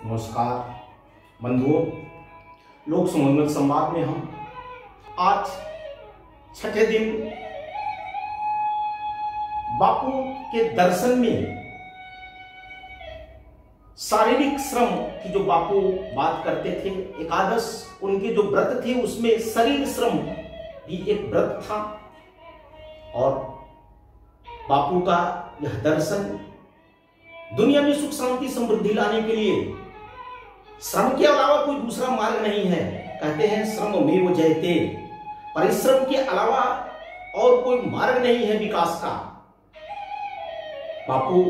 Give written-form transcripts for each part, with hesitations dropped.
नमस्कार बंधुओं, लोक सुमंगल संवाद में हम आज छठे दिन बापू के दर्शन में शारीरिक श्रम की जो बापू बात करते थे, एकादश उनके जो व्रत थे उसमें शरीर श्रम भी एक व्रत था। और बापू का यह दर्शन दुनिया में सुख शांति समृद्धि लाने के लिए श्रम के अलावा कोई दूसरा मार्ग नहीं है। कहते हैं श्रममेव जयते, परिश्रम के अलावा और कोई मार्ग नहीं है विकास का। बापू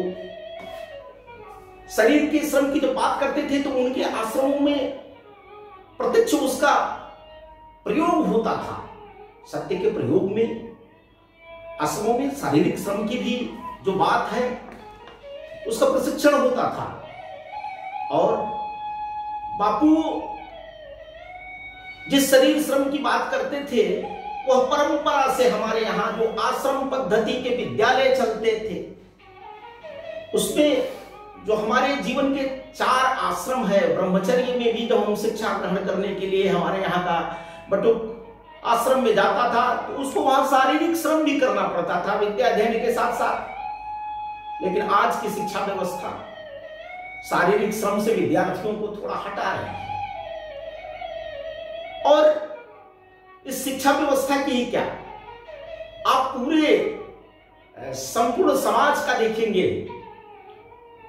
शरीर के श्रम की जब बात करते थे तो उनके आश्रमों में प्रत्यक्ष उसका प्रयोग होता था। सत्य के प्रयोग में आश्रमों में शारीरिक श्रम की भी जो बात है उसका प्रशिक्षण होता था। और बापू जिस शरीर श्रम की बात करते थे वह परंपरा से हमारे यहाँ जो आश्रम पद्धति के विद्यालय चलते थे उसमें जो हमारे जीवन के 4 आश्रम है, ब्रह्मचर्य में भी जब हम शिक्षा ग्रहण करने के लिए हमारे यहाँ का बटुक आश्रम में जाता था तो उसको वहां शारीरिक श्रम भी करना पड़ता था विद्या अध्ययन के साथ साथ। लेकिन आज की शिक्षा व्यवस्था शारीरिक श्रम से विद्यार्थियों को थोड़ा हटा रही है। और इस शिक्षा व्यवस्था की ही क्या, आप पूरे संपूर्ण समाज का देखेंगे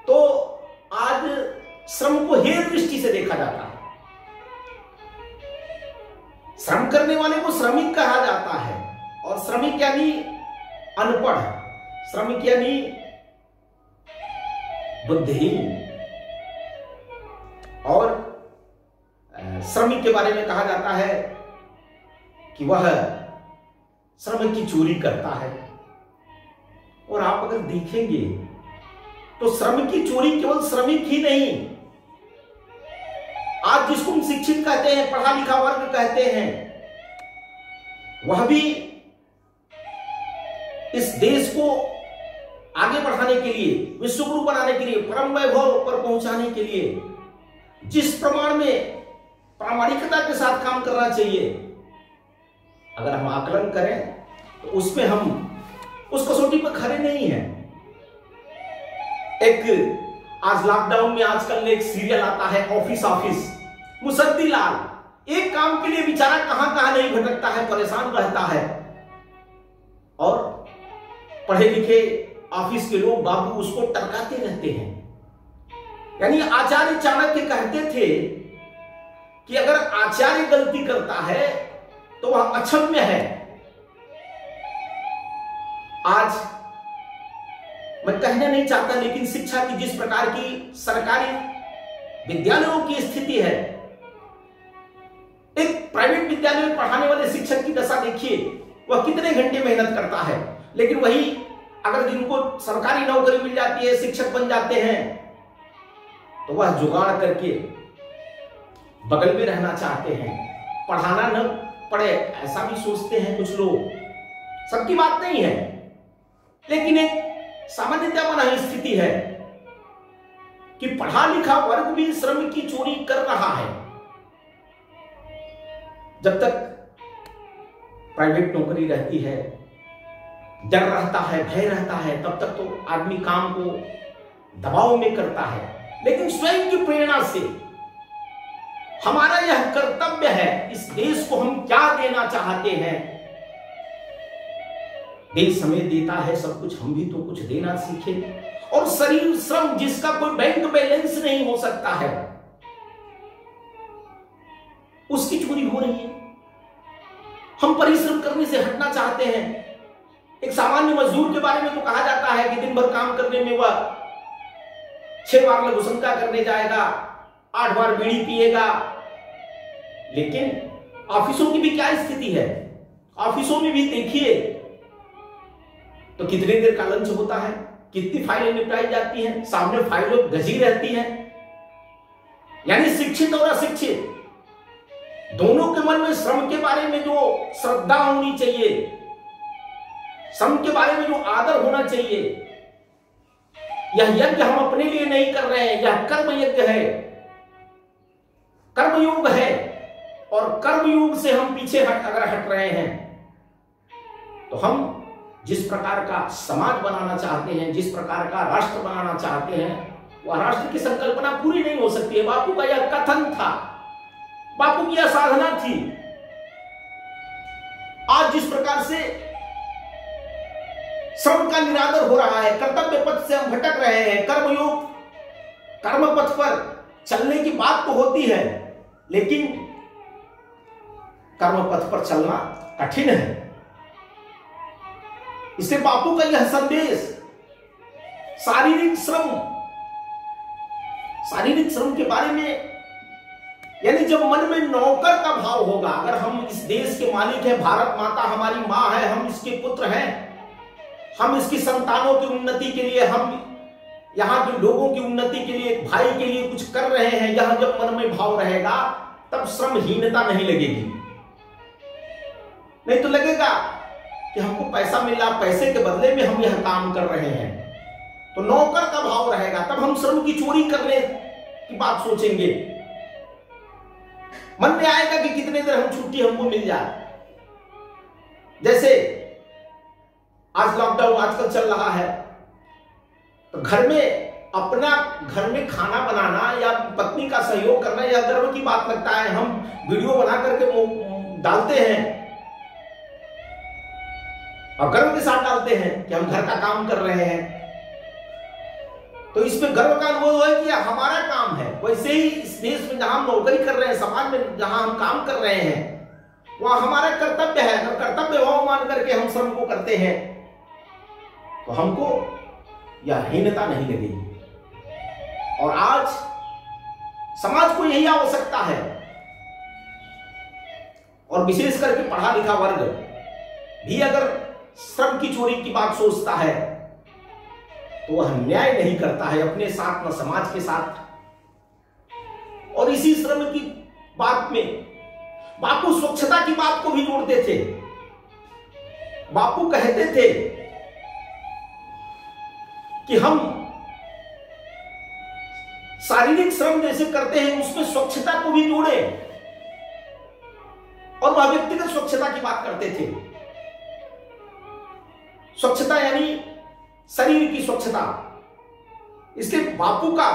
तो आज श्रम को हेय दृष्टि से देखा जाता है। श्रम करने वाले को श्रमिक कहा जाता है और श्रमिक यानी अनपढ़, श्रमिक यानी बुद्धिहीन। और श्रमिक के बारे में कहा जाता है कि वह श्रम की चोरी करता है। और आप अगर देखेंगे तो श्रम की चोरी केवल श्रमिक ही नहीं, आज जिसको हम शिक्षित कहते हैं, पढ़ा लिखा वर्ग कहते हैं, वह भी इस देश को आगे बढ़ाने के लिए, विश्वगुरु बनाने के लिए, परम वैभव पर पहुंचाने के लिए जिस प्रमाण में प्रामाणिकता के साथ काम करना चाहिए, अगर हम आकलन करें तो उसमें हम उस कसौटी पर खड़े नहीं हैं। एक आज लॉकडाउन में आजकल एक सीरियल आता है ऑफिस, मुसद्दी लाल एक काम के लिए बेचारा कहां कहां नहीं भटकता है, परेशान रहता है। और पढ़े लिखे ऑफिस के लोग बाबू उसको टरकाते रहते हैं। यानी आचार्य चाणक्य कहते थे कि अगर आचार्य गलती करता है तो वह अक्षम्य है। आज मैं कहना नहीं चाहता, लेकिन शिक्षा की जिस प्रकार की सरकारी विद्यालयों की स्थिति है, एक प्राइवेट विद्यालय में पढ़ाने वाले शिक्षक की दशा देखिए, वह कितने घंटे मेहनत करता है। लेकिन वही अगर जिनको सरकारी नौकरी मिल जाती है, शिक्षक बन जाते हैं, तो वह जुगाड़ करके बगल में रहना चाहते हैं, पढ़ाना न पड़े ऐसा भी सोचते हैं कुछ लोग। सबकी बात नहीं है, लेकिन एक सामान्यतः बना स्थिति है कि पढ़ा लिखा वर्ग भी श्रम की चोरी कर रहा है। जब तक प्राइवेट नौकरी रहती है, डर रहता है, भय रहता है, तब तक तो आदमी काम को दबाव में करता है। लेकिन स्वयं की प्रेरणा से हमारा यह कर्तव्य है, इस देश को हम क्या देना चाहते हैं। देश हमें देता है सब कुछ, हम भी तो कुछ देना सीखें। और शरीर श्रम जिसका कोई बैंक बैलेंस नहीं हो सकता है, उसकी चोरी हो रही है। हम परिश्रम करने से हटना चाहते हैं। एक सामान्य मजदूर के बारे में तो कहा जाता है कि दिन भर काम करने में वह 6 बार लघुशंका करने जाएगा, 8 बार बीड़ी पिएगा। लेकिन ऑफिसों की भी क्या स्थिति है, ऑफिसों में भी देखिए तो कितने देर का लंच होता है, कितनी फाइलें निपटाई जाती हैं, सामने फाइलों गजी रहती हैं। यानी शिक्षित और अशिक्षित दोनों के मन में श्रम के बारे में जो श्रद्धा होनी चाहिए, श्रम के बारे में जो आदर होना चाहिए, यह यज्ञ हम अपने लिए नहीं कर रहे हैं, यह कर्म यज्ञ है। कर्मयोग है, और कर्मयोग से हम पीछे अगर हट रहे हैं तो हम जिस प्रकार का समाज बनाना चाहते हैं, जिस प्रकार का राष्ट्र बनाना चाहते हैं, वह राष्ट्र की संकल्पना पूरी नहीं हो सकती है। बापू का यह कथन था, बापू की यह साधना थी। आज जिस प्रकार से श्रम का निरादर हो रहा है, कर्तव्य पथ से हम भटक रहे हैं, कर्मयोग कर्म पथ पर चलने की बात तो होती है, लेकिन कर्म पथ पर चलना कठिन है। इसलिए बापू का यह संदेश शारीरिक श्रम के बारे में, यानी जब मन में नौकर का भाव होगा, अगर हम इस देश के मालिक हैं, भारत माता हमारी मां है, हम इसके पुत्र हैं, हम इसकी संतानों की उन्नति के लिए, हम यहां के लोगों की उन्नति के लिए, भाई के लिए कुछ कर रहे हैं, यह जब मन में भाव रहेगा तब श्रमहीनता नहीं लगेगी। नहीं तो लगेगा कि हमको पैसा मिल रहा, पैसे के बदले में हम यह काम कर रहे हैं, तो नौकर का भाव रहेगा, तब हम श्रम की चोरी करने की बात सोचेंगे। मन में आएगा कि कितने देर हम छुट्टी हमको मिल जाए। जैसे आज लॉकडाउन आजकल चल रहा है, तो घर में खाना बनाना या पत्नी का सहयोग करना यह गर्व की बात लगता है। हम वीडियो बना करके डालते हैं और गर्व के साथ डालते हैं कि हम घर का काम कर रहे हैं, तो इसमें गर्व का अनुभव है कि हमारा काम है। वैसे ही इस देश में जहां हम नौकरी कर रहे हैं, समाज में जहां हम काम कर रहे हैं, वह हमारा कर्तव्य है। अगर कर्तव्य भाव मान करके हम श्रम को करते हैं तो हमको यह हीनता नहीं लगेगी। और आज समाज को यही आवश्यकता है, और विशेष करके पढ़ा लिखा वर्ग भी अगर श्रम की चोरी की बात सोचता है तो वह न्याय नहीं करता है अपने साथ, न समाज के साथ। और इसी श्रम की बात में बापू स्वच्छता की बात को भी जोड़ते थे। बापू कहते थे कि हम शारीरिक श्रम जैसे करते हैं उसमें स्वच्छता को भी जोड़े, और वह व्यक्तिगत स्वच्छता की बात करते थे। स्वच्छता यानी शरीर की स्वच्छता। इसलिए बापू का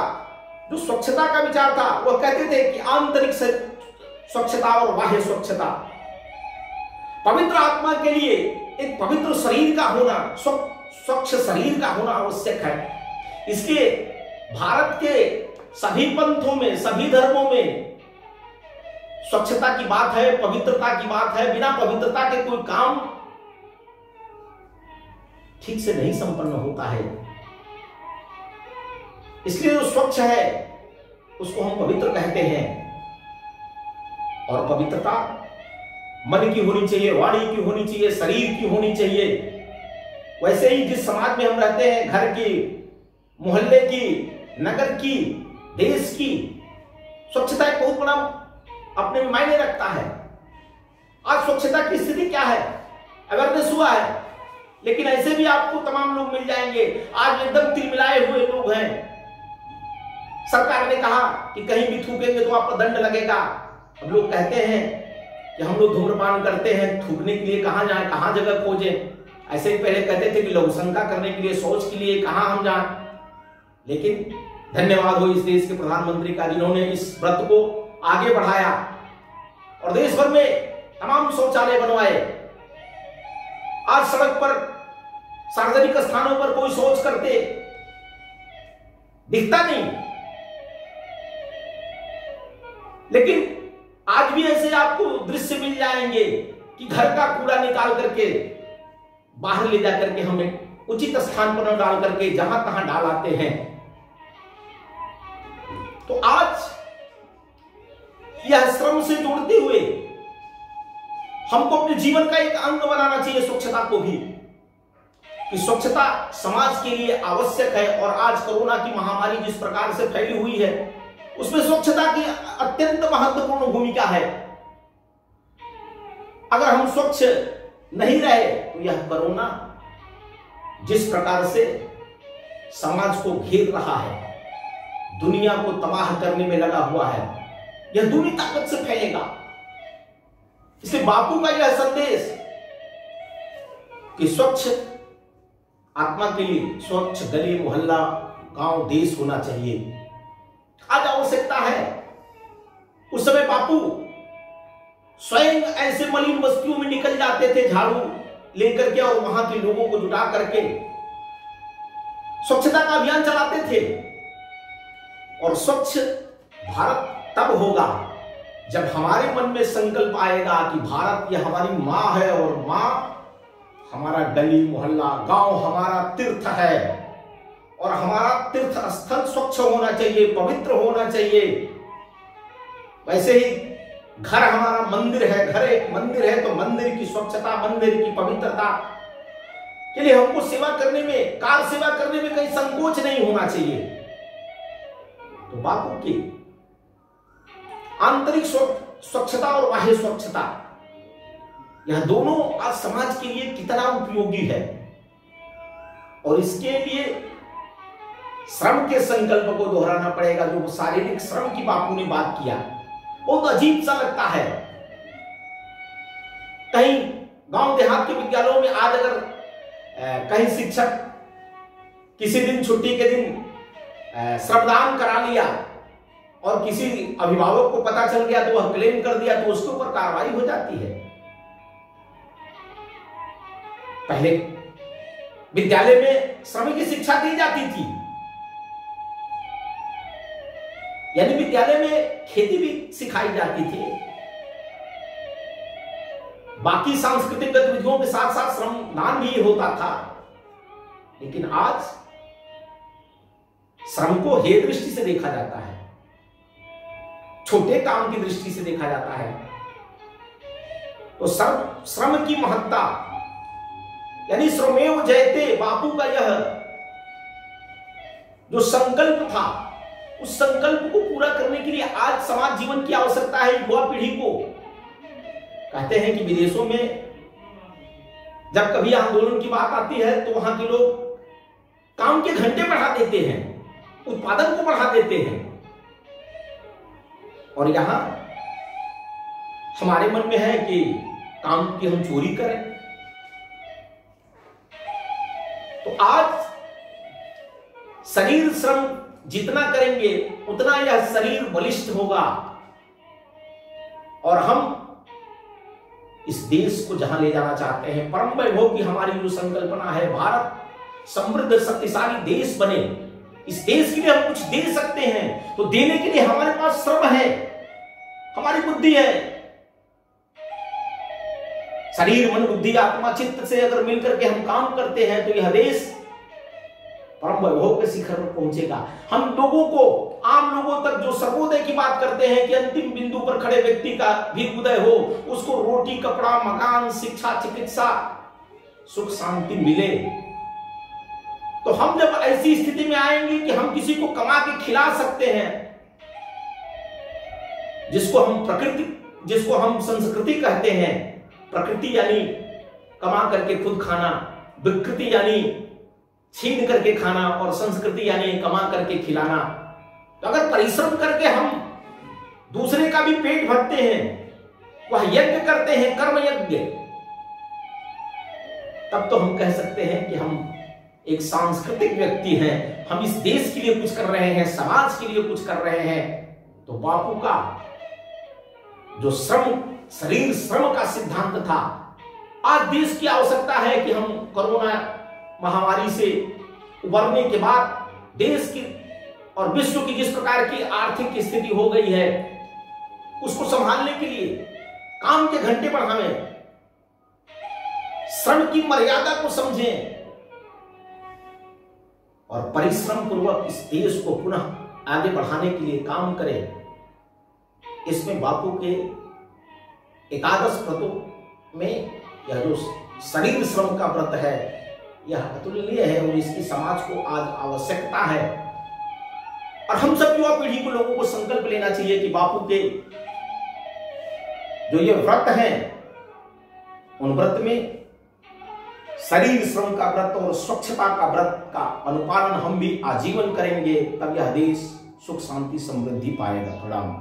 जो स्वच्छता का विचार था, वह कहते थे कि आंतरिक स्वच्छता और बाह्य स्वच्छता। पवित्र आत्मा के लिए एक पवित्र शरीर का होना, स्वच्छ शरीर का होना आवश्यक है। इसलिए भारत के सभी पंथों में, सभी धर्मों में स्वच्छता की बात है, पवित्रता की बात है। बिना पवित्रता के कोई काम ठीक से नहीं संपन्न होता है। इसलिए जो स्वच्छ है उसको हम पवित्र कहते हैं। और पवित्रता मन की होनी चाहिए, वाणी की होनी चाहिए, शरीर की होनी चाहिए। वैसे ही जिस समाज में हम रहते हैं, घर की, मोहल्ले की, नगर की, देश की स्वच्छता एक बहुत बड़ा अपने में मायने रखता है। आज स्वच्छता की स्थिति क्या है? अवेयरनेस हुआ है, लेकिन ऐसे भी आपको तमाम लोग मिल जाएंगे आज एकदम तिलमिलाए हुए लोग हैं। सरकार ने कहा कि कहीं भी थूकेंगे तो आपको दंड लगेगा। अब लोग कहते हैं कि हम लोग धूम्रपान करते हैं, थूकने के लिए कहां जाएं, कहां जगह खोजें। ऐसे ही पहले कहते थे कि लघुशंका करने के लिए, शौच के लिए कहां हम जाएं। लेकिन धन्यवाद हो इस देश के प्रधानमंत्री का, जिन्होंने इस व्रत को आगे बढ़ाया और देश भर में तमाम शौचालय बनवाए। आज सड़क पर, सार्वजनिक स्थानों पर कोई शौच करते दिखता नहीं। लेकिन आज भी ऐसे आपको दृश्य मिल जाएंगे कि घर का कूड़ा निकाल करके बाहर ले जाकर के हमें उचित स्थान पर न डाल करके जहां तहां डाल आते हैं। तो आज यह श्रम से जोड़ते हुए हमको अपने जीवन का एक अंग बनाना चाहिए स्वच्छता को भी, कि स्वच्छता समाज के लिए आवश्यक है। और आज कोरोना की महामारी जिस प्रकार से फैली हुई है, उसमें स्वच्छता की अत्यंत महत्वपूर्ण भूमिका है। अगर हम स्वच्छ नहीं रहे तो यह कोरोना जिस प्रकार से समाज को घेर रहा है, दुनिया को तबाह करने में लगा हुआ है, यह दूनी ताकत से फैलेगा। इसलिए बापू का यह संदेश कि स्वच्छ आत्मा के लिए स्वच्छ गली मोहल्ला गांव देश होना चाहिए, आज आवश्यकता है। उस समय बापू स्वयं ऐसे मलिन बस्तियों में निकल जाते थे झाड़ू लेकर के और वहां के लोगों को जुटा करके स्वच्छता का अभियान चलाते थे। और स्वच्छ भारत तब होगा जब हमारे मन में संकल्प आएगा कि भारत यह हमारी मां है और मां हमारा गली मोहल्ला गांव हमारा तीर्थ है और हमारा तीर्थ स्थल स्वच्छ होना चाहिए, पवित्र होना चाहिए। वैसे ही घर हमारा मंदिर है, घर एक मंदिर है तो मंदिर की स्वच्छता, मंदिर की पवित्रता के लिए हमको सेवा करने में, कार सेवा करने में कहीं संकोच नहीं होना चाहिए। तो बापू की आंतरिक स्वच्छता और बाह्य स्वच्छता, यह दोनों आज समाज के लिए कितना उपयोगी है। और इसके लिए श्रम के संकल्प को दोहराना पड़ेगा। जो शारीरिक श्रम की बापू ने बात किया, बहुत अजीब सा लगता है। कहीं गांव देहात के विद्यालयों में आज अगर कहीं शिक्षक किसी दिन छुट्टी के दिन श्रमदान करा लिया और किसी अभिभावक को पता चल गया तो वह क्लेम कर दिया तो उसके ऊपर कार्रवाई हो जाती है। पहले विद्यालय में श्रम की शिक्षा दी जाती थी, यानी विद्यालय में खेती भी सिखाई जाती थी, बाकी सांस्कृतिक गतिविधियों के साथ साथ श्रमदान भी होता था। लेकिन आज श्रम को हे दृष्टि से देखा जाता है, छोटे काम की दृष्टि से देखा जाता है। तो श्रम की महत्ता, यानी श्रमेव जयते, बापू का यह जो संकल्प था, उस संकल्प को पूरा करने के लिए आज समाज जीवन की आवश्यकता है। युवा पीढ़ी को कहते हैं कि विदेशों में जब कभी आंदोलन की बात आती है तो वहां के लोग काम के घंटे बढ़ा देते हैं, उत्पादन को बढ़ा देते हैं। और यहां हमारे मन में है कि काम की हम चोरी करें। तो आज शरीर श्रम जितना करेंगे उतना यह शरीर बलिष्ठ होगा और हम इस देश को जहां ले जाना चाहते हैं, परम वैभव की हमारी जो संकल्पना है, भारत समृद्ध शक्तिशाली देश बने, इस देश के लिए हम कुछ दे सकते हैं। तो देने के लिए हमारे पास श्रम है, हमारी बुद्धि है। शरीर मन बुद्धि आत्मा चित्त से अगर मिलकर के हम काम करते हैं तो यह देश परम वैभव के शिखर पर पहुंचेगा। हम लोगों को, आम लोगों तक जो सर्वोदय की बात करते हैं कि अंतिम बिंदु पर खड़े व्यक्ति का भी उदय हो, उसको रोटी कपड़ा मकान शिक्षा चिकित्सा सुख शांति मिले, तो हम जब ऐसी स्थिति में आएंगे कि हम किसी को कमा के खिला सकते हैं, जिसको हम संस्कृति कहते हैं। प्रकृति यानी कमा करके खुद खाना, विकृति यानी छीन करके खाना और संस्कृति यानी कमा करके खिलाना। तो अगर परिश्रम करके हम दूसरे का भी पेट भरते हैं, वह यज्ञ करते हैं, कर्म यज्ञ, तब तो हम कह सकते हैं कि हम एक सांस्कृतिक व्यक्ति हैं, हम इस देश के लिए कुछ कर रहे हैं, समाज के लिए कुछ कर रहे हैं। तो बापू का जो श्रम, शरीर श्रम का सिद्धांत था, आज देश की आवश्यकता है कि हम कोरोना महामारी से उबरने के बाद देश की और विश्व की जिस प्रकार की आर्थिक स्थिति हो गई है, उसको संभालने के लिए काम के घंटे बढ़ाएं, श्रम की मर्यादा को समझें और परिश्रम पूर्वक इस देश को पुनः आगे बढ़ाने के लिए काम करें। इसमें बापू के एकादश व्रतों में यह जो शरीर श्रम का व्रत है, यह अतुलनीय है और इसकी समाज को आज आवश्यकता है। और हम सब युवा पीढ़ी को, लोगों को संकल्प लेना चाहिए कि बापू के जो ये व्रत हैं, उन व्रत में शरीर श्रम का व्रत और स्वच्छता का व्रत का अनुपालन हम भी आजीवन करेंगे, तब यह देश सुख शांति समृद्धि पाएगा। प्रणाम।